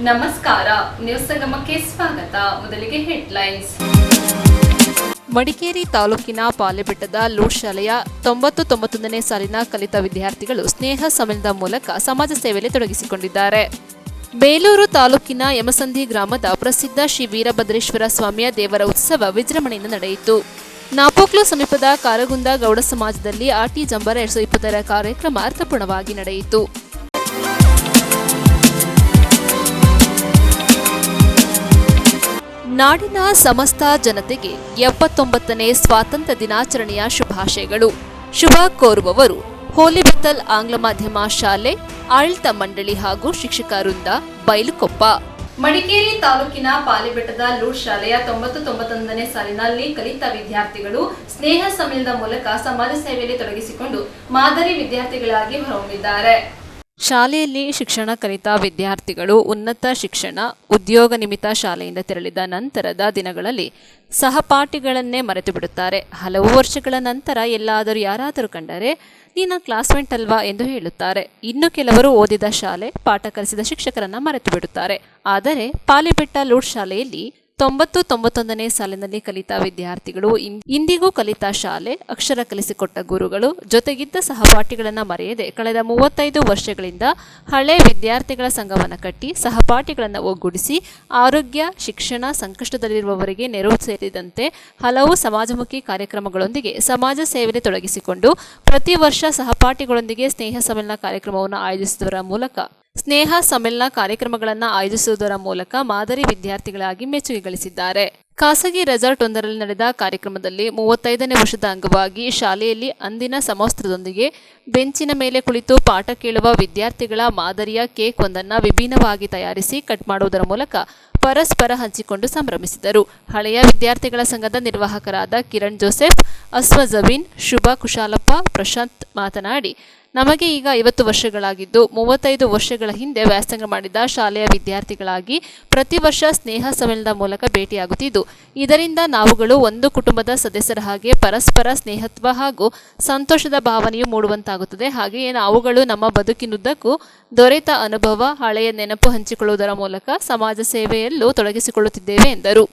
ನಮಸ್ಕಾರ, ನ್ಯೂಸ್ ಸಂಗಮಕ್ಕೆ ಸ್ವಾಗತ. ಮೊದಲಿಗೆ ಹೆಡ್ಲೈನ್ಸ್. ಮಡಿಕೇರಿ ತಾಲೂಕಿನ ಪಾಲೆಬೆಟ್ಟದ ಲೂಟ್ ಶಾಲೆಯ 90-91ನೇ ಸಾಲಿನ ಕಲಿತ ವಿದ್ಯಾರ್ಥಿಗಳು ಸ್ನೇಹ ಸಮ್ಮೇಳನದ ಮೂಲಕ ಸಮಾಜ ಸೇವೆಯಲ್ಲಿ ತೊಡಗಿಸಿಕೊಂಡಿದ್ದಾರೆ. ಬೇಲೂರು ತಾಲೂಕಿನ ಯಮಸಂಧಿ ಗ್ರಾಮದ ಪ್ರಸಿದ್ಧ ಶ್ರೀ ವೀರಭದ್ರೇಶ್ವರ ಸ್ವಾಮಿಯ ದೇವರ ಉತ್ಸವ ವಿಜೃಂಭಣೆಯಿಂದ ನಡೆಯಿತು. ನಾಪೋಕ್ಲು ಸಮೀಪದ ಕಾರಗುಂದ ಗೌಡ ಸಮಾಜದಲ್ಲಿ ಆಟಿ ಜಂಬರ 2020ರ ಕಾರ್ಯಕ್ರಮ ಅರ್ಥಪೂರ್ಣವಾಗಿ ನಡೆಯಿತು. ನಾಡಿನ ಸಮಸ್ತ ಜನತೆಗೆ 79ನೇ ಸ್ವಾತಂತ್ರ್ಯ ದಿನಾಚರಣೆಯ ಶುಭಾಶಯಗಳು. ಶುಭ ಕೋರುವವರು ಹೋಲಿಬೆತ್ತಲ್ ಆಂಗ್ಲ ಮಾಧ್ಯಮ ಶಾಲೆ ಆಡಳಿತ ಮಂಡಳಿ ಹಾಗೂ ಶಿಕ್ಷಕ ವೃಂದ, ಬೈಲುಕೊಪ್ಪ. ಮಡಿಕೇರಿ ತಾಲೂಕಿನ ಪಾಲೆಬೆಟ್ಟದ ಲೂಟ್ ಶಾಲೆಯ 90-91ನೇ ಸಾಲಿನಲ್ಲಿ ಕಲಿತ ವಿದ್ಯಾರ್ಥಿಗಳು ಸ್ನೇಹ ಸಮ್ಮೇಳನದ ಮೂಲಕ ಸಮಾಜ ಸೇವೆಯಲ್ಲಿ ತೊಡಗಿಸಿಕೊಂಡು ಮಾದರಿ ವಿದ್ಯಾರ್ಥಿಗಳಾಗಿ ಹೊರಹೊಮ್ಮಿದ್ದಾರೆ. ಶಾಲೆಯಲ್ಲಿ ಶಿಕ್ಷಣ ಕಲಿತ ವಿದ್ಯಾರ್ಥಿಗಳು ಉನ್ನತ ಶಿಕ್ಷಣ, ಉದ್ಯೋಗ ನಿಮಿತ್ತ ಶಾಲೆಯಿಂದ ತೆರಳಿದ ನಂತರದ ದಿನಗಳಲ್ಲಿ ಸಹಪಾಠಿಗಳನ್ನೇ ಮರೆತು ಬಿಡುತ್ತಾರೆ. ಹಲವು ವರ್ಷಗಳ ನಂತರ ಎಲ್ಲಾದರೂ ಯಾರಾದರೂ ಕಂಡರೆ ನೀನು ಕ್ಲಾಸ್ಮೇಟ್ ಅಲ್ವಾ ಎಂದು ಹೇಳುತ್ತಾರೆ. ಇನ್ನು ಕೆಲವರು ಓದಿದ ಶಾಲೆ, ಪಾಠ ಕಲಿಸಿದ ಶಿಕ್ಷಕರನ್ನ ಮರೆತು ಬಿಡುತ್ತಾರೆ. ಆದರೆ ಪಾಲೆಬೆಟ್ಟ ಲೂಟ್ ಶಾಲೆಯಲ್ಲಿ 90-91ನೇ ಸಾಲಿನಲ್ಲಿ ಕಲಿತ ವಿದ್ಯಾರ್ಥಿಗಳು ಇಂದಿಗೂ ಕಲಿತ ಶಾಲೆ, ಅಕ್ಷರ ಕಲಿಸಿಕೊಟ್ಟ ಗುರುಗಳು, ಜೊತೆಗಿದ್ದ ಸಹಪಾಠಿಗಳನ್ನು ಮರೆಯದೆ ಕಳೆದ 35 ವರ್ಷಗಳಿಂದ ಹಳೆ ವಿದ್ಯಾರ್ಥಿಗಳ ಸಂಘವನ್ನು ಕಟ್ಟಿ ಸಹಪಾಠಿಗಳನ್ನು ಒಗ್ಗೂಡಿಸಿ ಆರೋಗ್ಯ, ಶಿಕ್ಷಣ, ಸಂಕಷ್ಟದಲ್ಲಿರುವವರಿಗೆ ನೆರವು ಸೇರಿದಂತೆ ಹಲವು ಸಮಾಜಮುಖಿ ಕಾರ್ಯಕ್ರಮಗಳೊಂದಿಗೆ ಸಮಾಜ ಸೇವೆಯಲ್ಲಿ ತೊಡಗಿಸಿಕೊಂಡು ಪ್ರತಿ ವರ್ಷ ಸಹಪಾಠಿಗಳೊಂದಿಗೆ ಸ್ನೇಹ ಸಮ್ಮೇಳನ ಕಾರ್ಯಕ್ರಮವನ್ನು ಆಯೋಜಿಸುವುದರ ಮೂಲಕ ಮಾದರಿ ವಿದ್ಯಾರ್ಥಿಗಳಾಗಿ ಮೆಚ್ಚುಗೆ ಗಳಿಸಿದ್ದಾರೆ. ಖಾಸಗಿ ರೆಸಾರ್ಟ್ ಒಂದರಲ್ಲಿ ನಡೆದ ಕಾರ್ಯಕ್ರಮದಲ್ಲಿ 35ನೇ ವರ್ಷದ ಅಂಗವಾಗಿ ಶಾಲೆಯಲ್ಲಿ ಅಂದಿನ ಸಮವಸ್ತ್ರದೊಂದಿಗೆ ಬೆಂಚಿನ ಮೇಲೆ ಕುಳಿತು ಪಾಠ ಕೇಳುವ ವಿದ್ಯಾರ್ಥಿಗಳ ಮಾದರಿಯ ಕೇಕ್ ಒಂದನ್ನು ವಿಭಿನ್ನವಾಗಿ ತಯಾರಿಸಿ ಕಟ್ ಮಾಡುವುದರ ಮೂಲಕ ಪರಸ್ಪರ ಹಂಚಿಕೊಂಡು ಸಂಭ್ರಮಿಸಿದರು. ಹಳೆಯ ವಿದ್ಯಾರ್ಥಿಗಳ ಸಂಘದ ನಿರ್ವಾಹಕರಾದ ಕಿರಣ್ ಜೋಸೆಫ್, ಅಸ್ವಜಬೀನ್, ಶುಭ ಕುಶಾಲಪ್ಪ, ಪ್ರಶಾಂತ್ ಮಾತನಾಡಿ, ನಮಗೆ ಈಗ 50 ವರ್ಷಗಳಾಗಿದ್ದು 35 ವರ್ಷಗಳ ಹಿಂದೆ ವ್ಯಾಸಂಗ ಮಾಡಿದ ಶಾಲೆಯ ವಿದ್ಯಾರ್ಥಿಗಳಾಗಿ ಪ್ರತಿ ವರ್ಷ ಸ್ನೇಹ ಸಮ್ಮೇಳನದ ಮೂಲಕ ಭೇಟಿಯಾಗುತ್ತಿದ್ದು, ಇದರಿಂದ ನಾವುಗಳು ಒಂದು ಕುಟುಂಬದ ಸದಸ್ಯರ ಹಾಗೆ ಪರಸ್ಪರ ಸ್ನೇಹತ್ವ ಹಾಗೂ ಸಂತೋಷದ ಭಾವನೆಯು ಮೂಡುವಂತಾಗುತ್ತದೆ. ಹಾಗೆಯೇ ನಾವುಗಳು ನಮ್ಮ ಬದುಕಿನುದ್ದಕ್ಕೂ ದೊರೆತ ಅನುಭವ, ಹಳೆಯ ನೆನಪು ಹಂಚಿಕೊಳ್ಳುವುದರ ಮೂಲಕ ಸಮಾಜ ಸೇವೆಯಲ್ಲೂ ತೊಡಗಿಸಿಕೊಳ್ಳುತ್ತಿದ್ದೇವೆ ಎಂದರು.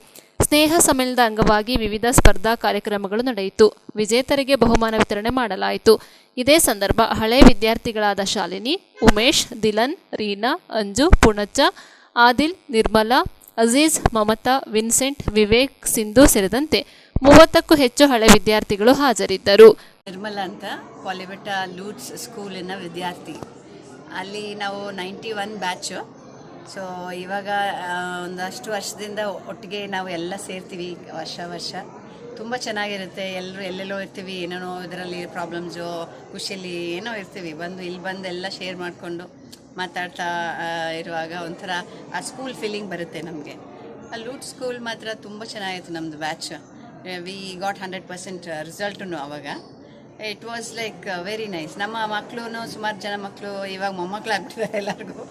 ಸ್ನೇಹ ಸಮ್ಮೇಳನದ ಅಂಗವಾಗಿ ವಿವಿಧ ಸ್ಪರ್ಧಾ ಕಾರ್ಯಕ್ರಮಗಳು ನಡೆಯಿತು. ವಿಜೇತರಿಗೆ ಬಹುಮಾನ ವಿತರಣೆ ಮಾಡಲಾಯಿತು. ಇದೇ ಸಂದರ್ಭ ಹಳೆ ವಿದ್ಯಾರ್ಥಿಗಳಾದ ಶಾಲಿನಿ, ಉಮೇಶ್, ದಿಲನ್, ರೀನಾ, ಅಂಜು, ಪುಣಚ್ಚ, ಆದಿಲ್, ನಿರ್ಮಲಾ, ಅಜೀಜ್, ಮಮತಾ, ವಿನ್ಸೆಂಟ್, ವಿವೇಕ್, ಸಿಂಧು ಸೇರಿದಂತೆ 30ಕ್ಕೂ ಹೆಚ್ಚು ಹಳೆ ವಿದ್ಯಾರ್ಥಿಗಳು ಹಾಜರಿದ್ದರು. ನಿರ್ಮಲಾ ಅಂತ ಪಾಲೆಬೆಟ್ಟ ಲೂಟ್ಸ್ ಸ್ಕೂಲಿನ ವಿದ್ಯಾರ್ಥಿ. ಅಲ್ಲಿ ನಾವು 91 ಬ್ಯಾಚು. ಸೊ ಇವಾಗ ಒಂದಷ್ಟು ವರ್ಷದಿಂದ ಒಟ್ಟಿಗೆ ನಾವು ಎಲ್ಲ ಸೇರ್ತೀವಿ ವರ್ಷ. ತುಂಬ ಚೆನ್ನಾಗಿರುತ್ತೆ. ಎಲ್ಲರೂ ಎಲ್ಲೆಲ್ಲೋ ಇರ್ತೀವಿ, ಏನೇನೋ ಇದರಲ್ಲಿ ಪ್ರಾಬ್ಲಮ್ಸು, ಖುಷಿಯಲ್ಲಿ ಏನೋ ಇರ್ತೀವಿ. ಇಲ್ಲಿ ಬಂದು ಎಲ್ಲ ಶೇರ್ ಮಾಡಿಕೊಂಡು ಮಾತಾಡ್ತಾ ಇರುವಾಗ ಒಂಥರ ಆ ಸ್ಕೂಲ್ ಫೀಲಿಂಗ್ ಬರುತ್ತೆ ನಮಗೆ. ಆ ಲೂಟ್ ಸ್ಕೂಲ್ ಮಾತ್ರ ತುಂಬ ಚೆನ್ನಾಗಿತ್ತು. ನಮ್ಮದು ಬ್ಯಾಚ್ ವಿ ಗಾಟ್ 100% ರಿಸಲ್ಟು ಆವಾಗ. It was like very nice. ನಮ್ಮ ಮಕ್ಕಳು, ಸುಮಾರು ಜನ ಮಕ್ಕಳು ಇವಾಗ ಮೊಮ್ಮಕ್ಕಳಾಗ್ತಿದ್ದಾರೆ ಎಲ್ಲರಿಗೂ.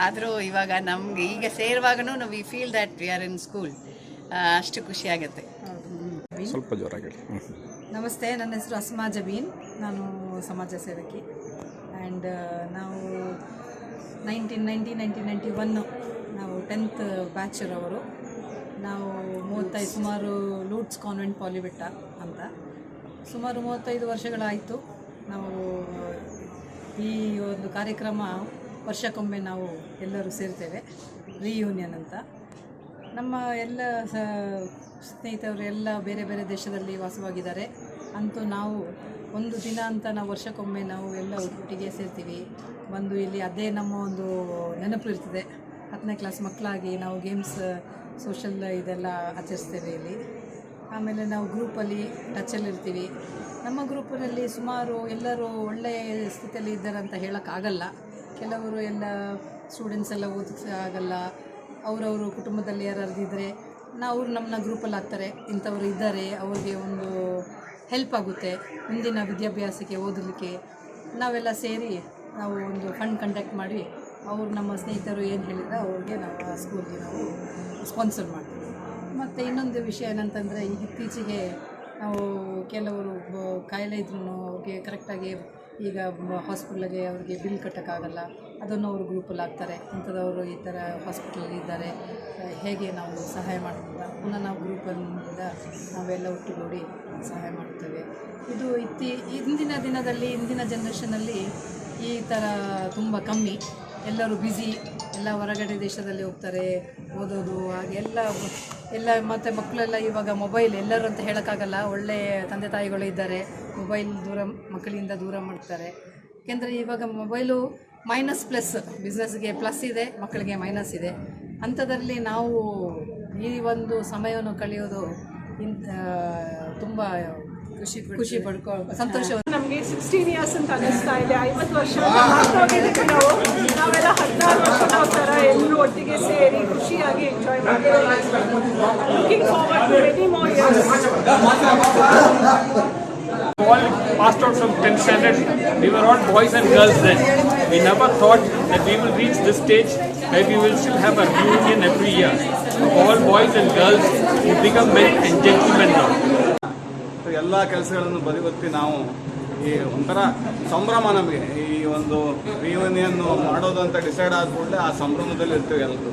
ಆದರೂ ಇವಾಗ ನಮಗೆ ಈಗ ಸೇರುವಾಗೂ we feel that we are in school. ಅಷ್ಟು ಖುಷಿ ಆಗುತ್ತೆ. ಸ್ವಲ್ಪ ಜೋರಾಗಿ. ನಮಸ್ತೆ, ನನ್ನ ಹೆಸರು ಅಸ್ಮಾ ಜಬೀನ್. ನಾನು ಸಮಾಜ ಸೇವಕಿ. ಆ್ಯಂಡ್ ನಾವು 1991 ನಾವು 10th ಬ್ಯಾಚರವರು. ನಾವು ಸುಮಾರು ಲೂಟ್ಸ್ ಕಾನ್ವೆಂಟ್ ಪಾಲೆಬೆಟ್ಟ ಅಂತ ಸುಮಾರು 35 ವರ್ಷಗಳಾಯಿತು. ನಾವು ಈ ಒಂದು ಕಾರ್ಯಕ್ರಮ ವರ್ಷಕ್ಕೊಮ್ಮೆ ನಾವು ಎಲ್ಲರೂ ಸೇರ್ತೇವೆ, ರಿಯೂನಿಯನ್ ಅಂತ. ನಮ್ಮ ಎಲ್ಲ ಸ್ನೇಹಿತರು ಎಲ್ಲ ಬೇರೆ ಬೇರೆ ದೇಶದಲ್ಲಿ ವಾಸವಾಗಿದ್ದಾರೆ. ಅಂತೂ ನಾವು ಒಂದು ದಿನ ಅಂತ ನಾವು ವರ್ಷಕ್ಕೊಮ್ಮೆ ನಾವು ಎಲ್ಲ ಒಟ್ಟಿಗೆ ಸೇರ್ತೀವಿ. ಬಂದು ಇಲ್ಲಿ ಅದೇ ನಮ್ಮ ಒಂದು ನೆನಪು ಇರ್ತದೆ. 10ನೇ ಕ್ಲಾಸ್ ಮಕ್ಕಳಾಗಿ ನಾವು ಗೇಮ್ಸ್, ಸೋಷಲ್ ಇದೆಲ್ಲ ಆಚರಿಸ್ತೇವೆ ಇಲ್ಲಿ. ಆಮೇಲೆ ನಾವು ಗ್ರೂಪಲ್ಲಿ ಟಚಲ್ಲಿರ್ತೀವಿ. ನಮ್ಮ ಗ್ರೂಪಿನಲ್ಲಿ ಸುಮಾರು ಎಲ್ಲರೂ ಒಳ್ಳೆಯ ಸ್ಥಿತಿಯಲ್ಲಿ ಇದ್ದಾರೆ ಅಂತ ಹೇಳೋಕ್ಕಾಗಲ್ಲ. ಕೆಲವರು ಎಲ್ಲ ಸ್ಟೂಡೆಂಟ್ಸ್ ಎಲ್ಲ ಓದಕ್ಕೆ ಆಗಲ್ಲ. ಅವರವರು ಕುಟುಂಬದಲ್ಲಿ ಯಾರಾದ್ರು ಇದ್ದರೆ ನಮ್ಮನ್ನ ಗ್ರೂಪಲ್ಲಿ ಹಾಕ್ತಾರೆ. ಇಂಥವ್ರು ಇದ್ದಾರೆ, ಅವ್ರಿಗೆ ಒಂದು ಹೆಲ್ಪ್ ಆಗುತ್ತೆ ಮುಂದಿನ ವಿದ್ಯಾಭ್ಯಾಸಕ್ಕೆ, ಓದಲಿಕ್ಕೆ. ನಾವೆಲ್ಲ ಸೇರಿ ನಾವು ಒಂದು ಫಂಡ್ ಕಂಡಕ್ಟ್ ಮಾಡಿ ನಮ್ಮ ಸ್ನೇಹಿತರು ಏನು ಹೇಳಿದ್ರೆ ಅವ್ರಿಗೆ ನಾವು ಆ ಸ್ಕೂಲ್ಗೆ ನಾವು ಸ್ಪಾನ್ಸರ್ ಮಾಡ್ತೀವಿ. ಮತ್ತು ಇನ್ನೊಂದು ವಿಷಯ ಏನಂತಂದರೆ, ಈಗ ಇತ್ತೀಚೆಗೆ ನಾವು ಕೆಲವರು ಕಾಯಿಲೆ ಇದ್ರೂ ಅವ್ರಿಗೆ ಕರೆಕ್ಟಾಗಿ ಈಗ ಹಾಸ್ಪಿಟ್ಲಿಗೆ ಅವ್ರಿಗೆ ಬಿಲ್ ಕಟ್ಟೋಕ್ಕಾಗಲ್ಲ, ಅದನ್ನು ಅವರು ಗ್ರೂಪಲ್ಲಿ ಹಾಕ್ತಾರೆ. ಇಂಥದವರು ಈ ಥರ ಹಾಸ್ಪಿಟಲಲ್ಲಿ ಇದ್ದಾರೆ, ಹೇಗೆ ನಾವು ಸಹಾಯ ಮಾಡೋದ್ರಿಂದ ಪುನಃ ನಾವು ಗ್ರೂಪಿಂದ ನಾವೆಲ್ಲ ಒಟ್ಟುಗೂಡಿ ಸಹಾಯ ಮಾಡ್ತೇವೆ. ಇದು ಇಂದಿನ ದಿನದಲ್ಲಿ, ಇಂದಿನ ಜನ್ರೇಷನಲ್ಲಿ ಈ ಥರ ತುಂಬ ಕಮ್ಮಿ. ಎಲ್ಲರೂ ಬ್ಯುಸಿ, ಎಲ್ಲ ಹೊರಗಡೆ ದೇಶದಲ್ಲಿ ಹೋಗ್ತಾರೆ ಓದೋದು, ಹಾಗೆಲ್ಲ ಮತ್ತು ಮಕ್ಕಳೆಲ್ಲ ಇವಾಗ ಮೊಬೈಲ್, ಎಲ್ಲರೂ ಅಂತ ಹೇಳೋಕ್ಕಾಗಲ್ಲ, ಒಳ್ಳೆಯ ತಂದೆ ತಾಯಿಗಳು ಇದ್ದಾರೆ, ಮೊಬೈಲ್ ಮಕ್ಕಳಿಂದ ದೂರ ಮಾಡ್ತಾರೆ. ಏಕೆಂದರೆ ಇವಾಗ ಮೊಬೈಲು ಮೈನಸ್ ಪ್ಲಸ್, ಬಿಸ್ನೆಸ್ಗೆ ಪ್ಲಸ್ ಇದೆ, ಮಕ್ಕಳಿಗೆ ಮೈನಸ್ ಇದೆ. ಅಂಥದ್ರಲ್ಲಿ ನಾವು ಈ ಒಂದು ಸಮಯವನ್ನು ಕಳೆಯೋದು ತುಂಬ ಖುಷಿ ಪಡ್ಕೊ ಸಂತೋಷ. ನಮಗೆ 16 ಇಯರ್ಸ್ ಅಂತ ಅನ್ನಿಸ್ತಾ ಇದೆ. 50 ವರ್ಷ ಹೋಗಿದ್ದಕ್ಕೆ ನಾವೆಲ್ಲ 16 ವರ್ಷ ನಾವು ಥರ ಎಲ್ಲರೂ ಒಟ್ಟಿಗೆ ಸೇರಿ ಖುಷಿಯಾಗಿ ಎಂಜಾಯ್ ಮಾಡ್ತೀವಿ. Looking forward to many more years. All passed out from 10th standard. We were all boys and girls then. We never thought that we will reach this stage where we will still have a reunion every year. All boys and girls who become men and gentlemen now. ಎಲ್ಲ ಕೆಲಸಗಳನ್ನು ಬದಿಗೊತ್ತಿ ನಾವು ಈ ಒಂಥರ ಸಂಭ್ರಮ, ನಮಗೆ ಈ ಒಂದು ರಿಯೂನಿಯನ್ ಮಾಡೋದು ಅಂತ ಡಿಸೈಡ್ ಆದ ಕೂಡಲೇ ಆ ಸಂಭ್ರಮದಲ್ಲಿ ಇರ್ತೀವಿ ಎಲ್ಲರೂ.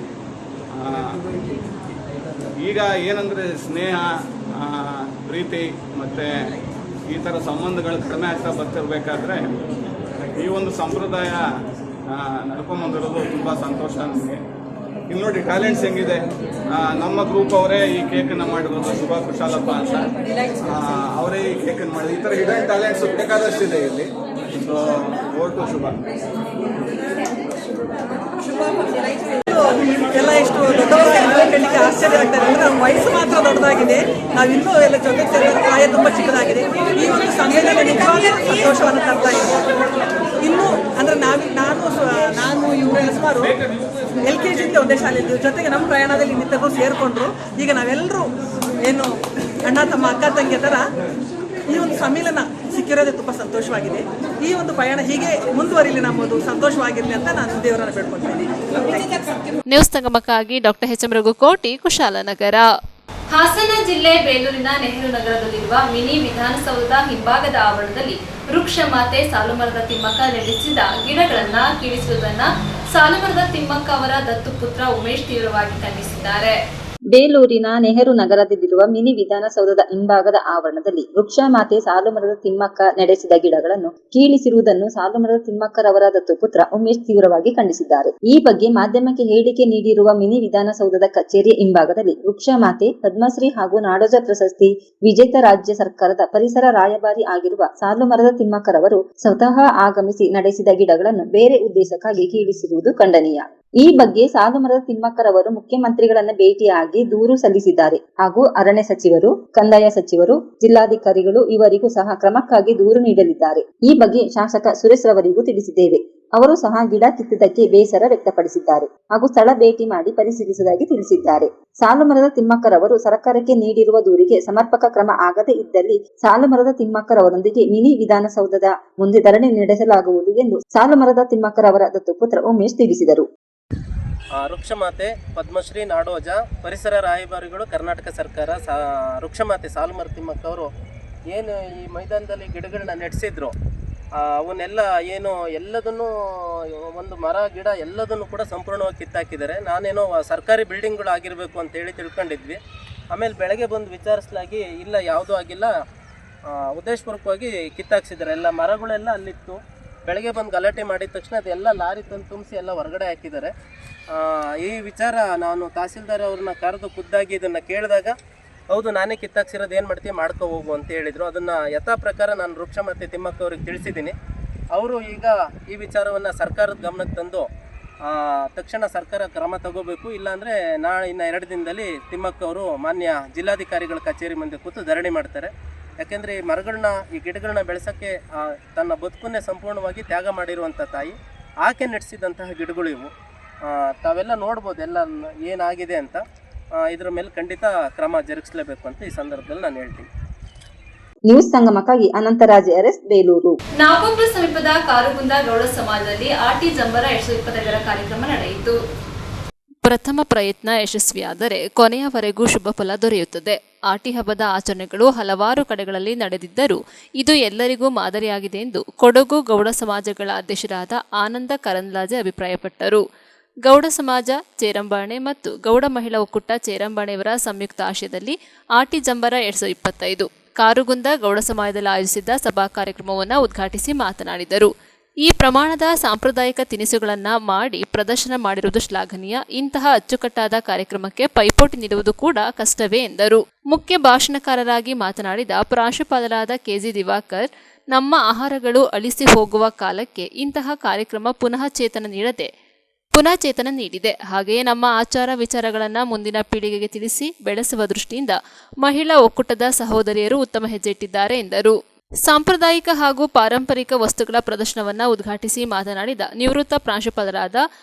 ಈಗ ಏನಂದರೆ ಸ್ನೇಹ, ಪ್ರೀತಿ ಮತ್ತು ಈ ಥರ ಸಂಬಂಧಗಳು ಕಡಿಮೆ ಆಗ್ತಾ ಬರ್ತಿರ್ಬೇಕಾದ್ರೆ ಈ ಒಂದು ಸಂಪ್ರದಾಯ ನಡ್ಕೊಂಬಂದಿರೋದು ತುಂಬ ಸಂತೋಷ ನಮಗೆ. ಇಲ್ಲಿ ನೋಡಿ ಟ್ಯಾಲೆಂಟ್ಸ್ ಹೆಂಗಿದೆ. ನಮ್ಮ ಗ್ರೂಪ್ ಅವರೇ ಈ ಕೇಕನ್ನು ಮಾಡಿರೋದು, ಶುಭ ಕುಶಾಲಪ್ಪ ಅಂತ ಅವರೇ ಈ ಕೇಕನ್ನು ಮಾಡಿದ್ರು. ಈ ಥರ ಹಿಡನ್ ಟ್ಯಾಲೆಂಟ್ಸ್ ಬೇಕಾದಷ್ಟಿದೆ ಇಲ್ಲಿ. ಸೊ ಓಟು ಶುಭ. ಎಲ್ಲ ಎಷ್ಟು ದೊಡ್ಡವರಾಗಿ ಆಶ್ಚರ್ಯ ಆಗ್ತಾರೆ. ಅಂದರೆ ನಮ್ಮ ವಯಸ್ಸು ಮಾತ್ರ ದೊಡ್ಡದಾಗಿದೆ, ನಾವಿನ್ನೂ ಎಲ್ಲ ಜೊತೆ ಸೇರಿದ ಪ್ರಾಯ ತುಂಬ ಚಿಕ್ಕದಾಗಿದೆ. ಈ ಒಂದು ಸಮ್ಮೇಳನ ನಿಜವಾಗ್ಲೂ ಸಂತೋಷವನ್ನು ತರ್ತಾ ಇದೆ. ಇನ್ನೂ ಅಂದರೆ ನಾನು ಇವರೆಲ್ಲ ಸುಮಾರು LKGಯಿಂದ ಒಂದೇ ಶಾಲೆಯಲ್ಲಿ ಜೊತೆಗೆ ನಮ್ಮ ಪ್ರಯಾಣದಲ್ಲಿ ಇನ್ನಿತರರು ಸೇರಿಕೊಂಡ್ರು. ಈಗ ನಾವೆಲ್ಲರೂ ಏನು ಅಣ್ಣ ತಮ್ಮ ಅಕ್ಕ ತಂಗಿ ಥರ ಈ ಒಂದು ಸಮ್ಮೇಳನ ಸಿಕ್ಕಿರೋದೇ ತುಂಬ ಸಂತೋಷವಾಗಿದೆ. ಈ ಒಂದು ಪಯಣ ಹೀಗೆ ಮುಂದುವರಿಲಿ, ನಮ್ಮದು ಸಂತೋಷವಾಗಿರಲಿ ಅಂತ ನಾನು ದೇವರನ್ನು ಬೇಡ್ಕೊಳ್ತೀನಿ. ನ್ಯೂಸ್ ಸಂಗಮಕ್ಕಾಗಿ doctor H M Raghukoti, Kushalanagar. Hassan ಜಿಲ್ಲೆ ಬೇಲೂರಿನ ನೆಹರು ನಗರದಲ್ಲಿರುವ ಮಿನಿ ವಿಧಾನಸೌಧದ ಹಿಂಭಾಗದ ಆವರಣದಲ್ಲಿ ವೃಕ್ಷ ಮಾತೆ ಸಾಲುಮರದ ತಿಮ್ಮಕ್ಕ ನೆಲೆಸಿದ ಗಿಡಗಳನ್ನು ಕೀಳಿಸುವುದನ್ನ ಸಾಲುಮರದ ತಿಮ್ಮಕ್ಕ ಅವರ ದತ್ತುಪುತ್ರ ಉಮೇಶ್ ತೀವ್ರವಾಗಿ ಖಂಡಿಸಿದ್ದಾರೆ. ಬೇಲೂರಿನ ನೆಹರು ನಗರದಲ್ಲಿರುವ ಮಿನಿ ವಿಧಾನಸೌಧದ ಹಿಂಭಾಗದ ಆವರಣದಲ್ಲಿ ವೃಕ್ಷ ಮಾತೆ ಸಾಲುಮರದ ತಿಮ್ಮಕ್ಕ ನಡೆಸಿದ ಗಿಡಗಳನ್ನು ಕೀಳಿಸಿರುವುದನ್ನು ಸಾಲುಮರದ ತಿಮ್ಮಕ್ಕರವರ ದತ್ತುಪುತ್ರ ಉಮೇಶ್ ತೀವ್ರವಾಗಿ ಖಂಡಿಸಿದ್ದಾರೆ. ಈ ಬಗ್ಗೆ ಮಾಧ್ಯಮಕ್ಕೆ ಹೇಳಿಕೆ ನೀಡಿರುವ ಮಿನಿ ವಿಧಾನಸೌಧದ ಕಚೇರಿಯ ಹಿಂಭಾಗದಲ್ಲಿ ವೃಕ್ಷ ಮಾತೆ, ಪದ್ಮಶ್ರೀ ಹಾಗೂ ನಾಡೋಜ ಪ್ರಶಸ್ತಿ ವಿಜೇತ ರಾಜ್ಯ ಸರ್ಕಾರದ ಪರಿಸರ ರಾಯಭಾರಿ ಆಗಿರುವ ಸಾಲುಮರದ ತಿಮ್ಮಕ್ಕರವರು ಸ್ವತಃ ಆಗಮಿಸಿ ನಡೆಸಿದ ಗಿಡಗಳನ್ನು ಬೇರೆ ಉದ್ದೇಶಕ್ಕಾಗಿ ಕೀಳಿಸಿರುವುದು ಖಂಡನೀಯ. ಈ ಬಗ್ಗೆ ಸಾಲುಮರದ ತಿಮ್ಮಕ್ಕರವರು ಮುಖ್ಯಮಂತ್ರಿಗಳನ್ನ ಭೇಟಿಯಾಗಿ ದೂರು ಸಲ್ಲಿಸಿದ್ದಾರೆ ಹಾಗೂ ಅರಣ್ಯ ಸಚಿವರು, ಕಂದಾಯ ಸಚಿವರು, ಜಿಲ್ಲಾಧಿಕಾರಿಗಳು ಇವರಿಗೂ ಸಹ ಕ್ರಮಕ್ಕಾಗಿ ದೂರು ನೀಡಲಿದ್ದಾರೆ. ಈ ಬಗ್ಗೆ ಶಾಸಕ ಸುರೇಶ್ ರವರಿಗೂ ತಿಳಿಸಿದ್ದೇವೆ. ಅವರು ಸಹ ಗಿಡ ಕಿತ್ತಿದ್ದಕ್ಕೆ ಬೇಸರ ವ್ಯಕ್ತಪಡಿಸಿದ್ದಾರೆ ಹಾಗೂ ಸ್ಥಳ ಭೇಟಿ ಮಾಡಿ ಪರಿಶೀಲಿಸುವುದಾಗಿ ತಿಳಿಸಿದ್ದಾರೆ. ಸಾಲುಮರದ ತಿಮ್ಮಕ್ಕರವರು ಸರ್ಕಾರಕ್ಕೆ ನೀಡಿರುವ ದೂರಿಗೆ ಸಮರ್ಪಕ ಕ್ರಮ ಆಗದೇ ಇದ್ದಲ್ಲಿ ಸಾಲುಮರದ ತಿಮ್ಮಕ್ಕರವರೊಂದಿಗೆ ಮಿನಿ ವಿಧಾನಸೌಧದ ಮುಂದೆ ಧರಣಿ ನಡೆಸಲಾಗುವುದು ಎಂದು ಸಾಲುಮರದ ತಿಮ್ಮಕ್ಕರವರ ದತ್ತುಪುತ್ರ ಉಮೇಶ್ ತಿಳಿಸಿದರು. ವೃಕ್ಷಮಾತೆ, ಪದ್ಮಶ್ರೀ, ನಾಡೋಜ, ಪರಿಸರ ರಾಯಭಾರಿಗಳು, ಕರ್ನಾಟಕ ಸರ್ಕಾರ, ವೃಕ್ಷಮಾತೆ ಸಾಲುಮರದ ತಿಮ್ಮಕ್ಕ ಅವರು ಏನು ಈ ಮೈದಾನದಲ್ಲಿ ಗಿಡಗಳನ್ನ ನೆಡೆಸಿದ್ರು, ಅವನ್ನೆಲ್ಲ ಏನು ಎಲ್ಲದನ್ನು ಒಂದು ಮರ ಗಿಡ ಎಲ್ಲದನ್ನು ಕೂಡ ಸಂಪೂರ್ಣವಾಗಿ ಕಿತ್ತಾಕಿದ್ದಾರೆ. ನಾನೇನೋ ಸರ್ಕಾರಿ ಬಿಲ್ಡಿಂಗ್ಗಳು ಆಗಿರಬೇಕು ಅಂತೇಳಿ ತಿಳ್ಕೊಂಡಿದ್ವಿ. ಆಮೇಲೆ ಬೆಳಗ್ಗೆ ಬಂದು ವಿಚಾರಿಸಲಾಗಿ ಇಲ್ಲ, ಯಾವುದೂ ಆಗಿಲ್ಲ, ಉದ್ದೇಶಪೂರ್ವಕವಾಗಿ ಕಿತ್ತಾಕ್ಸಿದ್ದಾರೆ. ಎಲ್ಲ ಮರಗಳೆಲ್ಲ ಅಲ್ಲಿತ್ತು. ಬೆಳಗ್ಗೆ ಬಂದು ಗಲಾಟೆ ಮಾಡಿದ ತಕ್ಷಣ ಅದೆಲ್ಲ ಲಾರಿ ತಂದು ತುಂಬಿಸಿ ಎಲ್ಲ ಹೊರಗಡೆ ಹಾಕಿದ್ದಾರೆ. ಈ ವಿಚಾರ ನಾನು ತಹಸೀಲ್ದಾರ್ ಅವ್ರನ್ನ ಕರೆದು ಖುದ್ದಾಗಿ ಇದನ್ನು ಕೇಳಿದಾಗ, ಹೌದು ನಾನೇ ಕಿತ್ತಾಕ್ಸಿರೋದು, ಏನು ಮಾಡ್ತೀವಿ ಮಾಡ್ಕೊ ಹೋಗು ಅಂತ ಹೇಳಿದರು. ಅದನ್ನು ಯಥಾ ಪ್ರಕಾರ ನಾನು ವೃಕ್ಷ ಮತ್ತು ತಿಮ್ಮಕ್ಕ ಅವ್ರಿಗೆ ತಿಳಿಸಿದ್ದೀನಿ. ಅವರು ಈಗ ಈ ವಿಚಾರವನ್ನು ಸರ್ಕಾರದ ಗಮನಕ್ಕೆ ತಂದು ತಕ್ಷಣ ಸರ್ಕಾರ ಕ್ರಮ ತಗೋಬೇಕು, ಇಲ್ಲಾಂದರೆ ಇನ್ನು 2 ದಿನದಲ್ಲಿ ತಿಮ್ಮಕ್ಕ ಅವರು ಮಾನ್ಯ ಜಿಲ್ಲಾಧಿಕಾರಿಗಳ ಕಚೇರಿ ಮುಂದೆ ಕೂತು ಧರಣಿ ಮಾಡ್ತಾರೆ. ಯಾಕೆಂದರೆ ಈ ಮರಗಳನ್ನ, ಈ ಗಿಡಗಳನ್ನ ಬೆಳೆಸೋಕ್ಕೆ ತನ್ನ ಬದುಕನ್ನೇ ಸಂಪೂರ್ಣವಾಗಿ ತ್ಯಾಗ ಮಾಡಿರುವಂಥ ತಾಯಿ, ಆಕೆ ನಡೆಸಿದಂತಹ ಗಿಡಗಳು ಇವು. ತಾವೆಲ್ಲ ನೋಡ್ಬೋದು ಎಲ್ಲ ಏನಾಗಿದೆ ಅಂತ. ಇದರ ಮೇಲೆ ಖಂಡಿತ ಕ್ರಮ ಜರುಗಿಸಲೇಬೇಕು ಅಂತ ಈ ಸಂದರ್ಭದಲ್ಲಿ ನಾನು ಹೇಳ್ತೀನಿ. ನ್ಯೂಸ್ ಸಂಗಮಕ್ಕಾಗಿ ಅನಂತರಾಜ್ ಅರಸ್, ಬೇಲೂರು. ನಾಗಪುರ ಸಮೀಪದ ಕಾರುಗುಂದ ಗೌಡ ಸಮಾಜದಲ್ಲಿ ಆಟಿ ಜಂಬರ 2025 ಕಾರ್ಯಕ್ರಮ ನಡೆಯಿತು. ಪ್ರಥಮ ಪ್ರಯತ್ನ ಯಶಸ್ವಿಯಾದರೆ ಕೊನೆಯವರೆಗೂ ಶುಭ ಫಲ ದೊರೆಯುತ್ತದೆ. ಆಟಿ ಹಬ್ಬದ ಆಚರಣೆಗಳು ಹಲವಾರು ಕಡೆಗಳಲ್ಲಿ ನಡೆದಿದ್ದರೂ ಇದು ಎಲ್ಲರಿಗೂ ಮಾದರಿಯಾಗಿದೆ ಎಂದು ಕೊಡಗು ಗೌಡ ಸಮಾಜಗಳ ಅಧ್ಯಕ್ಷರಾದ ಆನಂದ ಕರಂದ್ಲಾಜೆ ಅಭಿಪ್ರಾಯಪಟ್ಟರು. ಗೌಡ ಸಮಾಜ ಚೇರಂಬಾಣೆ ಮತ್ತು ಗೌಡ ಮಹಿಳಾ ಒಕ್ಕೂಟ ಚೇರಂಬಾಣೆಯವರ ಸಂಯುಕ್ತ ಆಶ್ರಯದಲ್ಲಿ ಆಟಿ ಜಂಬರ 2025 ಕಾರುಗುಂದ ಗೌಡ ಸಮಾಜದಲ್ಲಿ ಆಯೋಜಿಸಿದ್ದ ಸಭಾ ಕಾರ್ಯಕ್ರಮವನ್ನು ಉದ್ಘಾಟಿಸಿ ಮಾತನಾಡಿದರು. ಈ ಪ್ರಮಾಣದ ಸಾಂಪ್ರದಾಯಿಕ ತಿನಿಸುಗಳನ್ನು ಮಾಡಿ ಪ್ರದರ್ಶನ ಮಾಡಿರುವುದು ಶ್ಲಾಘನೀಯ. ಇಂತಹ ಅಚ್ಚುಕಟ್ಟಾದ ಕಾರ್ಯಕ್ರಮಕ್ಕೆ ಪೈಪೋಟಿ ನೀಡುವುದು ಕೂಡ ಕಷ್ಟವೇ ಎಂದರು. ಮುಖ್ಯ ಭಾಷಣಕಾರರಾಗಿ ಮಾತನಾಡಿದ ಪ್ರಾಂಶುಪಾಲರಾದ ಕೆಜಿ ದಿವಾಕರ್, ನಮ್ಮ ಆಹಾರಗಳು ಅಳಿಸಿ ಹೋಗುವ ಕಾಲಕ್ಕೆ ಇಂತಹ ಕಾರ್ಯಕ್ರಮ ಪುನಃ ಚೇತನ ನೀಡಿದೆ. ಹಾಗೆಯೇ ನಮ್ಮ ಆಚಾರ ವಿಚಾರಗಳನ್ನು ಮುಂದಿನ ಪೀಳಿಗೆಗೆ ತಿಳಿಸಿ ಬೆಳೆಸುವ ದೃಷ್ಟಿಯಿಂದ ಮಹಿಳಾ ಒಕ್ಕೂಟದ ಸಹೋದರಿಯರು ಉತ್ತಮ ಹೆಜ್ಜೆ ಇಟ್ಟಿದ್ದಾರೆ ಎಂದರು. ಸಾಂಪ್ರದಾಯಿಕ ಹಾಗೂ ಪಾರಂಪರಿಕ ವಸ್ತುಗಳ ಪ್ರದರ್ಶನವನ್ನು ಉದ್ಘಾಟಿಸಿ ಮಾತನಾಡಿದ ನಿವೃತ್ತ ಪ್ರಾಂಶುಪಾಲರಾದ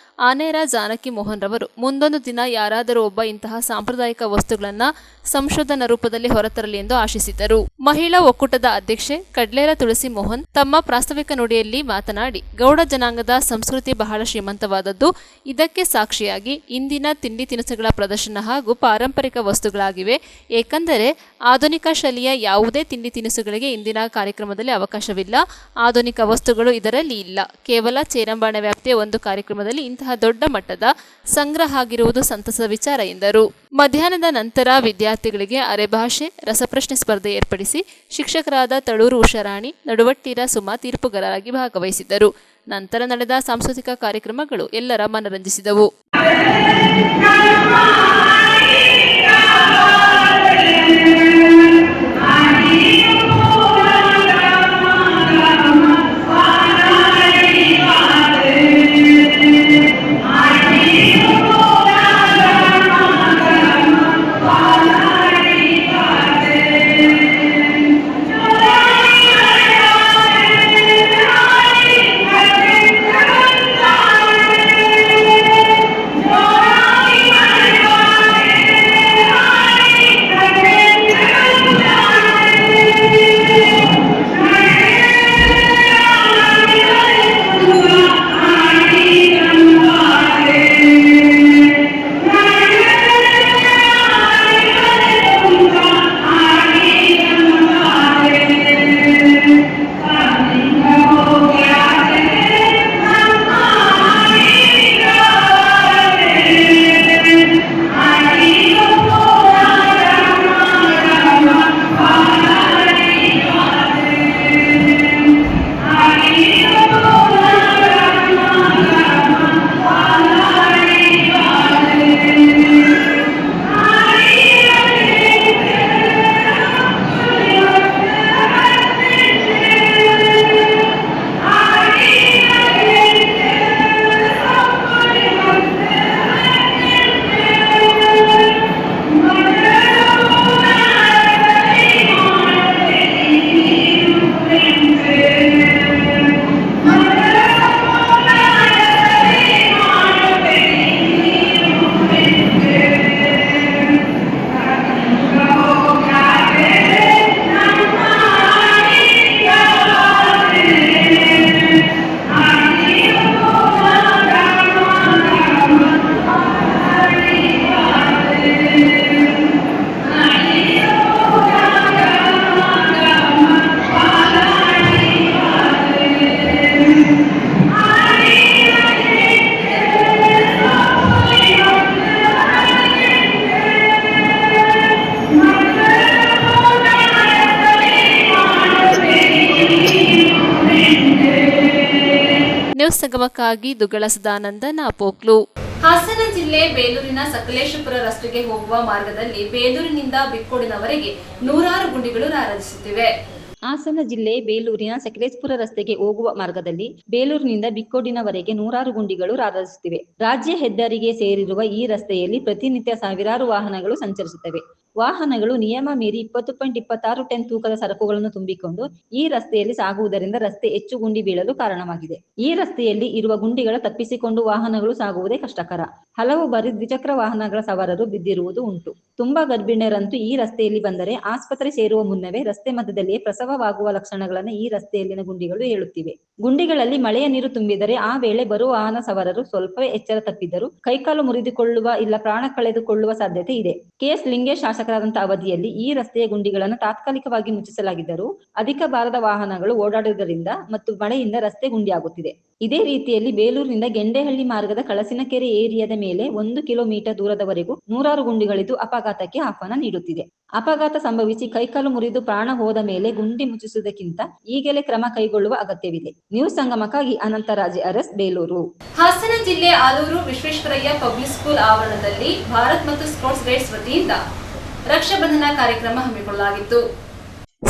ಆನೇರ ಜಾನಕಿ ಮೋಹನ್ ರವರು, ಮುಂದೊಂದು ದಿನ ಯಾರಾದರೂ ಒಬ್ಬ ಇಂತಹ ಸಾಂಪ್ರದಾಯಿಕ ವಸ್ತುಗಳನ್ನು ಸಂಶೋಧನಾ ರೂಪದಲ್ಲಿ ಹೊರತರಲಿ ಎಂದು ಆಶಿಸಿದರು. ಮಹಿಳಾ ಒಕ್ಕೂಟದ ಅಧ್ಯಕ್ಷೆ ಕಡ್ಲೇರ ತುಳಸಿ ಮೋಹನ್ ತಮ್ಮ ಪ್ರಾಸ್ತಾವಿಕ ನುಡಿಯಲ್ಲಿ ಮಾತನಾಡಿ, ಗೌಡ ಜನಾಂಗದ ಸಂಸ್ಕೃತಿ ಬಹಳ ಶ್ರೀಮಂತವಾದದ್ದು. ಇದಕ್ಕೆ ಸಾಕ್ಷಿಯಾಗಿ ಇಂದಿನ ತಿಂಡಿ ತಿನಿಸುಗಳ ಪ್ರದರ್ಶನ ಹಾಗೂ ಪಾರಂಪರಿಕ ವಸ್ತುಗಳಾಗಿವೆ. ಏಕೆಂದರೆ ಆಧುನಿಕ ಶೈಲಿಯ ಯಾವುದೇ ತಿಂಡಿ ತಿನಿಸುಗಳಿಗೆ ಇಂದಿನ ಕಾರ್ಯಕ್ರಮದಲ್ಲಿ ಅವಕಾಶವಿಲ್ಲ. ಆಧುನಿಕ ವಸ್ತುಗಳು ಇದರಲ್ಲಿ ಇಲ್ಲ. ಕೇವಲ ಚೇರಂಬಾಣೆ ವ್ಯಾಪ್ತಿಯ ಒಂದು ಕಾರ್ಯಕ್ರಮದಲ್ಲಿ ಇಂತಹ ದೊಡ್ಡ ಮಟ್ಟದ ಸಂಗ್ರಹ ಆಗಿರುವುದು ಸಂತಸದ ವಿಚಾರ ಎಂದರು. ಮಧ್ಯಾಹ್ನದ ನಂತರ ವಿದ್ಯಾರ್ಥಿಗಳಿಗೆ ಅರೆಭಾಷೆ ರಸಪ್ರಶ್ನೆ ಸ್ಪರ್ಧೆ ಏರ್ಪಡಿಸಿ ಶಿಕ್ಷಕರಾದ ತಳೂರು ಉಷಾರಾಣಿ, ನಡುವಟ್ಟಿರ ಸುಮಾ ತೀರ್ಪುಗಾರರಾಗಿ ಭಾಗವಹಿಸಿದ್ದರು. ನಂತರ ನಡೆದ ಸಾಂಸ್ಕೃತಿಕ ಕಾರ್ಯಕ್ರಮಗಳು ಎಲ್ಲರ ಮನರಂಜಿಸಿದವು. ನ್ಯೂಸ್ ಸಂಗಮಕ್ಕಾಗಿ ದುಗ್ಗಳ ಸದಾನಂದ ನಾಪೋಕ್ಲು. ಹಾಸನ ಜಿಲ್ಲೆ ಬೇಲೂರಿನ ಸಕಲೇಶಪುರ ರಸ್ತೆಗೆ ಹೋಗುವ ಮಾರ್ಗದಲ್ಲಿ ಬೇಲೂರಿನಿಂದ ಬಿಕ್ಕೋಡಿನವರೆಗೆ ನೂರಾರು ಗುಂಡಿಗಳು ರಾರಾಜಿಸುತ್ತಿವೆ. ಹಾಸನ ಜಿಲ್ಲೆ ಬೇಲೂರಿನ ಸಕಲೇಶಪುರ ರಸ್ತೆಗೆ ಹೋಗುವ ಮಾರ್ಗದಲ್ಲಿ ಬೇಲೂರಿನಿಂದ ಬಿಕ್ಕೋಡಿನವರೆಗೆ ನೂರಾರು ಗುಂಡಿಗಳು ರಾರಾಜಿಸುತ್ತಿವೆ. ರಾಜ್ಯ ಹೆದ್ದಾರಿಗೆ ಸೇರಿರುವ ಈ ರಸ್ತೆಯಲ್ಲಿ ಪ್ರತಿನಿತ್ಯ ಸಾವಿರಾರು ವಾಹನಗಳು ಸಂಚರಿಸುತ್ತವೆ. ವಾಹನಗಳು ನಿಯಮ ಮೀರಿ 20.26 ಟನ್ ತೂಕದ ಸರಕುಗಳನ್ನು ತುಂಬಿಕೊಂಡು ಈ ರಸ್ತೆಯಲ್ಲಿ ಸಾಗುವುದರಿಂದ ರಸ್ತೆ ಹೆಚ್ಚು ಗುಂಡಿ ಬೀಳಲು ಕಾರಣವಾಗಿದೆ. ಈ ರಸ್ತೆಯಲ್ಲಿ ಇರುವ ಗುಂಡಿಗಳ ತಪ್ಪಿಸಿಕೊಂಡು ವಾಹನಗಳು ಸಾಗುವುದೇ ಕಷ್ಟಕರ. ಹಲವು ಬಾರಿ ದ್ವಿಚಕ್ರ ವಾಹನಗಳ ಸವಾರರು ಬಿದ್ದಿರುವುದು ಉಂಟು. ತುಂಬಾ ಗರ್ಭಿಣಿಯರಂತೂ ಈ ರಸ್ತೆಯಲ್ಲಿ ಬಂದರೆ ಆಸ್ಪತ್ರೆ ಸೇರುವ ಮುನ್ನವೇ ರಸ್ತೆ ಮಧ್ಯದಲ್ಲಿಯೇ ಪ್ರಸವವಾಗುವ ಲಕ್ಷಣಗಳನ್ನು ಈ ರಸ್ತೆಯಲ್ಲಿನ ಗುಂಡಿಗಳು ಹೇಳುತ್ತಿವೆ. ಗುಂಡಿಗಳಲ್ಲಿ ಮಳೆಯ ನೀರು ತುಂಬಿದರೆ ಆ ವೇಳೆ ಬರುವ ವಾಹನ ಸವಾರರು ಸ್ವಲ್ಪವೇ ಎಚ್ಚರ ತಪ್ಪಿದ್ದರೂ ಕೈಕಾಲು ಮುರಿದುಕೊಳ್ಳುವ ಇಲ್ಲ ಪ್ರಾಣ ಕಳೆದುಕೊಳ್ಳುವ ಸಾಧ್ಯತೆ ಇದೆ. ಕೆಎಸ್ ಲಿಂಗೇಶ್ ಶಾಸಕರಾದಂತಹ ಅವಧಿಯಲ್ಲಿ ಈ ರಸ್ತೆಯ ಗುಂಡಿಗಳನ್ನು ತಾತ್ಕಾಲಿಕವಾಗಿ ಮುಚ್ಚಿಸಲಾಗಿದ್ದರೂ ಅಧಿಕ ಭಾರದ ವಾಹನಗಳು ಓಡಾಡುವುದರಿಂದ ಮತ್ತು ಮಳೆಯಿಂದ ರಸ್ತೆ ಗುಂಡಿಯಾಗುತ್ತಿದೆ. ಇದೇ ರೀತಿಯಲ್ಲಿ ಬೇಲೂರಿನಿಂದ ಗೆಂಡೆಹಳ್ಳಿ ಮಾರ್ಗದ ಕಳಸಿನಕೆರೆ ಏರಿಯಾದ ಮೇಲೆ 1 ಕಿಲೋಮೀಟರ್ ದೂರದವರೆಗೂ 100 ಗುಂಡಿಗಳಿದ್ದು ಅಪಘಾತಕ್ಕೆ ಆಹ್ವಾನ ನೀಡುತ್ತಿದೆ. ಅಪಘಾತ ಸಂಭವಿಸಿ ಕೈಕಾಲು ಮುರಿದು ಪ್ರಾಣ ಹೋದ ಮೇಲೆ ಗುಂಡಿ ಮುಚ್ಚಿಸುವುದಕ್ಕಿಂತ ಈಗಲೇ ಕ್ರಮ ಕೈಗೊಳ್ಳುವ ಅಗತ್ಯವಿದೆ. ನ್ಯೂಸ್ ಸಂಗಮಕ್ಕಾಗಿ ಅನಂತರಾಜ್ ಅರಸ್, ಬೇಲೂರು. ಹಾಸನ ಜಿಲ್ಲೆ ಆಲೂರು ವಿಶ್ವೇಶ್ವರಯ್ಯ ಪಬ್ಲಿಕ್ ಸ್ಕೂಲ್ ಆವರಣದಲ್ಲಿ ಭಾರತ್ ಮತ್ತು ಸ್ಕೌಟ್ಸ್ ಗೈಡ್ಸ್ ವತಿಯಿಂದ ರಕ್ಷಾಬಂಧನ ಕಾರ್ಯಕ್ರಮ ಹಮ್ಮಿಕೊಳ್ಳಲಾಗಿತ್ತು.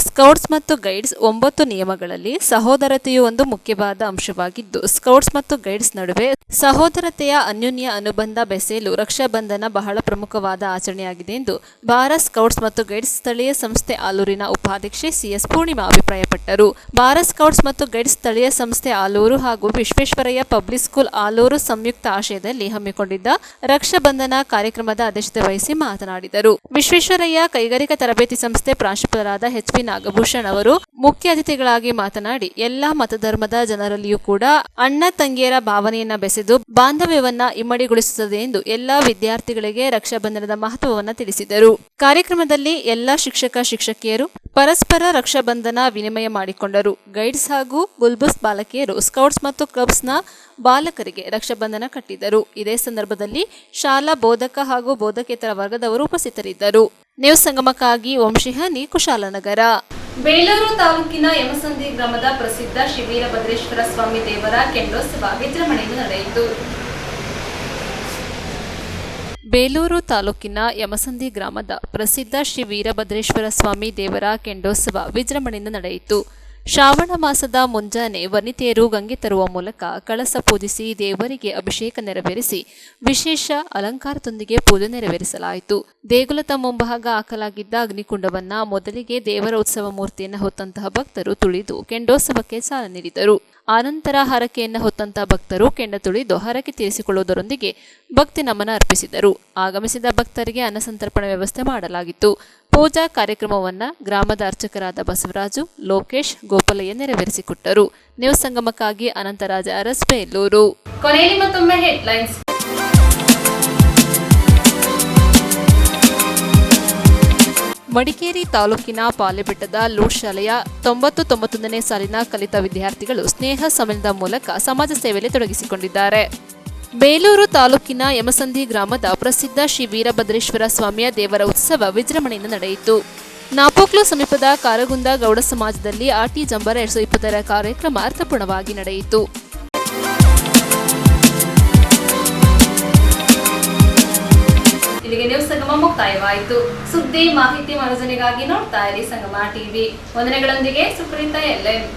ಸ್ಕೌಟ್ಸ್ ಮತ್ತು ಗೈಡ್ಸ್ 9 ನಿಯಮಗಳಲ್ಲಿ ಸಹೋದರತೆಯು ಒಂದು ಮುಖ್ಯವಾದ ಅಂಶವಾಗಿದ್ದು, ಸ್ಕೌಟ್ಸ್ ಮತ್ತು ಗೈಡ್ಸ್ ನಡುವೆ ಸಹೋದರತೆಯ ಅನ್ಯೋನ್ಯ ಅನುಬಂಧ ಬೆಸೆಯಲು ರಕ್ಷಾಬಂಧನ ಬಹಳ ಪ್ರಮುಖವಾದ ಆಚರಣೆಯಾಗಿದೆ ಎಂದು ಭಾರತ್ ಸ್ಕೌಟ್ಸ್ ಮತ್ತು ಗೈಡ್ಸ್ ಸ್ಥಳೀಯ ಸಂಸ್ಥೆ ಆಲೂರಿನ ಉಪಾಧ್ಯಕ್ಷೆ ಸಿಎಸ್ ಪೂರ್ಣಿಮಾ ಅಭಿಪ್ರಾಯಪಟ್ಟರು. ಭಾರತ್ ಸ್ಕೌಟ್ಸ್ ಮತ್ತು ಗೈಡ್ಸ್ ಸ್ಥಳೀಯ ಸಂಸ್ಥೆ ಆಲೂರು ಹಾಗೂ ವಿಶ್ವೇಶ್ವರಯ್ಯ ಪಬ್ಲಿಕ್ ಸ್ಕೂಲ್ ಆಲೂರು ಸಂಯುಕ್ತ ಆಶಯದಲ್ಲಿ ಹಮ್ಮಿಕೊಂಡಿದ್ದ ರಕ್ಷಾಬಂಧನ ಕಾರ್ಯಕ್ರಮದ ಅಧ್ಯಕ್ಷತೆ ವಹಿಸಿ ಮಾತನಾಡಿದರು. ವಿಶ್ವೇಶ್ವರಯ್ಯ ಕೈಗಾರಿಕಾ ತರಬೇತಿ ಸಂಸ್ಥೆ ಪ್ರಾಂಶುಪಾಲರಾದ ಎಚ್.ಪಿ. ನಾಗಭೂಷಣ್ ಅವರು ಮುಖ್ಯ ಅತಿಥಿಗಳಾಗಿ ಮಾತನಾಡಿ, ಎಲ್ಲಾ ಮತಧರ್ಮದ ಜನರಲ್ಲಿಯೂ ಕೂಡ ಅಣ್ಣ ತಂಗಿಯರ ಭಾವನೆಯನ್ನ ಬೆಸೆದು ಬಾಂಧವ್ಯವನ್ನ ಇಮ್ಮಡಿಗೊಳಿಸುತ್ತದೆ ಎಂದು ಎಲ್ಲಾ ವಿದ್ಯಾರ್ಥಿಗಳಿಗೆ ರಕ್ಷಾಬಂಧನದ ಮಹತ್ವವನ್ನು ತಿಳಿಸಿದರು. ಕಾರ್ಯಕ್ರಮದಲ್ಲಿ ಎಲ್ಲಾ ಶಿಕ್ಷಕಿಯರು ಪರಸ್ಪರ ರಕ್ಷಾಬಂಧನ ವಿನಿಮಯ ಮಾಡಿಕೊಂಡರು. ಗೈಡ್ಸ್ ಹಾಗೂ ಬುಲ್ಬುಸ್ ಬಾಲಕಿಯರು ಸ್ಕೌಟ್ಸ್ ಮತ್ತು ಕ್ಲಬ್ಸ್ನ ಬಾಲಕರಿಗೆ ರಕ್ಷಾಬಂಧನ ಕಟ್ಟಿದರು. ಇದೇ ಸಂದರ್ಭದಲ್ಲಿ ಶಾಲಾ ಬೋಧಕ ಹಾಗೂ ಬೋಧಕೇತರ ವರ್ಗದವರು ಉಪಸ್ಥಿತರಿದ್ದರು. ನ್ಯೂಸ್ ಸಂಗಮಕ್ಕಾಗಿ ವಂಶಿಹಾನಿ, ಕುಶಾಲನಗರ. ಬೇಲೂರು ತಾಲೂಕಿನ ಯಮಸಂದಿ ಗ್ರಾಮದ ಪ್ರಸಿದ್ಧ ಶ್ರೀ ವೀರಭದ್ರೇಶ್ವರ ಸ್ವಾಮಿ ದೇವರ ಕೆಂಡೋತ್ಸವ ವಿಜೃಂಭಣೆಯಿಂದ ನಡೆಯಿತು. ಬೇಲೂರು ತಾಲೂಕಿನ ಯಮಸಂದಿ ಗ್ರಾಮದ ಪ್ರಸಿದ್ಧ ಶ್ರೀ ವೀರಭದ್ರೇಶ್ವರ ಸ್ವಾಮಿ ದೇವರ ಕೆಂಡೋತ್ಸವ ವಿಜೃಂಭಣೆಯಿಂದ ನಡೆಯಿತು. ಶ್ರಾವಣ ಮಾಸದ ಮುಂಜಾನೆ ವನಿತೆಯರು ಗಂಗೆ ತರುವ ಮೂಲಕ ಕಳಸ ಪೂಜಿಸಿ ದೇವರಿಗೆ ಅಭಿಷೇಕ ನೆರವೇರಿಸಿ ವಿಶೇಷ ಅಲಂಕಾರದೊಂದಿಗೆ ಪೂಜೆ ನೆರವೇರಿಸಲಾಯಿತು. ದೇಗುಲದ ಮುಂಭಾಗ ಹಾಕಲಾಗಿದ್ದ ಅಗ್ನಿಕುಂಡವನ್ನ ಮೊದಲಿಗೆ ದೇವರ ಉತ್ಸವ ಮೂರ್ತಿಯನ್ನು ಹೊತ್ತಂತಹ ಭಕ್ತರು ತುಳಿದು ಕೆಂಡೋತ್ಸವಕ್ಕೆ ಚಾಲನೆ ನೀಡಿದರು. ಆನಂತರ ಹರಕೆಯನ್ನು ಹೊತ್ತಂತಹ ಭಕ್ತರು ಕೆಂಡ ತುಳಿದು ಹರಕೆ ತೀರಿಸಿಕೊಳ್ಳುವುದರೊಂದಿಗೆ ಭಕ್ತಿ ನಮನ ಅರ್ಪಿಸಿದರು. ಆಗಮಿಸಿದ ಭಕ್ತರಿಗೆ ಅನ್ನಸಂತರ್ಪಣೆ ವ್ಯವಸ್ಥೆ ಮಾಡಲಾಗಿತ್ತು. ಪೂಜಾ ಕಾರ್ಯಕ್ರಮವನ್ನ ಗ್ರಾಮದ ಅರ್ಚಕರಾದ ಬಸವರಾಜು, ಲೋಕೇಶ್, ಗೋಪಾಲಯ್ಯ ನೆರವೇರಿಸಿಕೊಟ್ಟರು. ನ್ಯೂಸ್ ಸಂಗಮಕ್ಕಾಗಿ ಅನಂತರಾಜ ಅರಸ್, ಬೇಲೂರು. ಕೊನೆಯಲ್ಲಿ ಮತ್ತೊಮ್ಮೆ ಹೆಡ್ಲೈನ್ಸ್. ಮಡಿಕೇರಿ ತಾಲೂಕಿನ ಪಾಲೆಬೆಟ್ಟದ ಲೂಟ್ ಶಾಲೆಯ 90-91ನೇ ಸಾಲಿನ ಕಲಿತ ವಿದ್ಯಾರ್ಥಿಗಳು ಸ್ನೇಹ ಸಮ್ಮೇಳನದ ಮೂಲಕ ಸಮಾಜ ಸೇವೆಯಲ್ಲಿ ತೊಡಗಿಸಿಕೊಂಡಿದ್ದಾರೆ. ಬೇಲೂರು ತಾಲೂಕಿನ ಯಮಸಂದಿ ಗ್ರಾಮದ ಪ್ರಸಿದ್ಧ ಶ್ರೀ ವೀರಭದ್ರೇಶ್ವರ ಸ್ವಾಮಿಯ ದೇವರ ಉತ್ಸವ ವಿಜೃಂಭಣೆಯಿಂದ ನಡೆಯಿತು. ನಾಪೋಕ್ಲು ಸಮೀಪದ ಕಾರಗುಂದ ಗೌಡ ಸಮಾಜದಲ್ಲಿ ಆಟಿ ಜಂಬರ 2020ರ ಕಾರ್ಯಕ್ರಮ ಅರ್ಥಪೂರ್ಣವಾಗಿ ನಡೆಯಿತು. ಇಲ್ಲಿಗೆ ನ್ಯೂಸ್ ಸಂಗಮ ಮುಕ್ತಾಯವಾಯಿತು. ಸುದ್ದಿ, ಮಾಹಿತಿ, ಮನೋರಂಜನೆಗಾಗಿ ನೋಡ್ತಾ ಇರಿ ಸಂಗಮ ಟಿವಿ. ವಂದನೆಗಳೊಂದಿಗೆ ಸುಪ್ರೀತಾ ಎಲ್ಎನ್.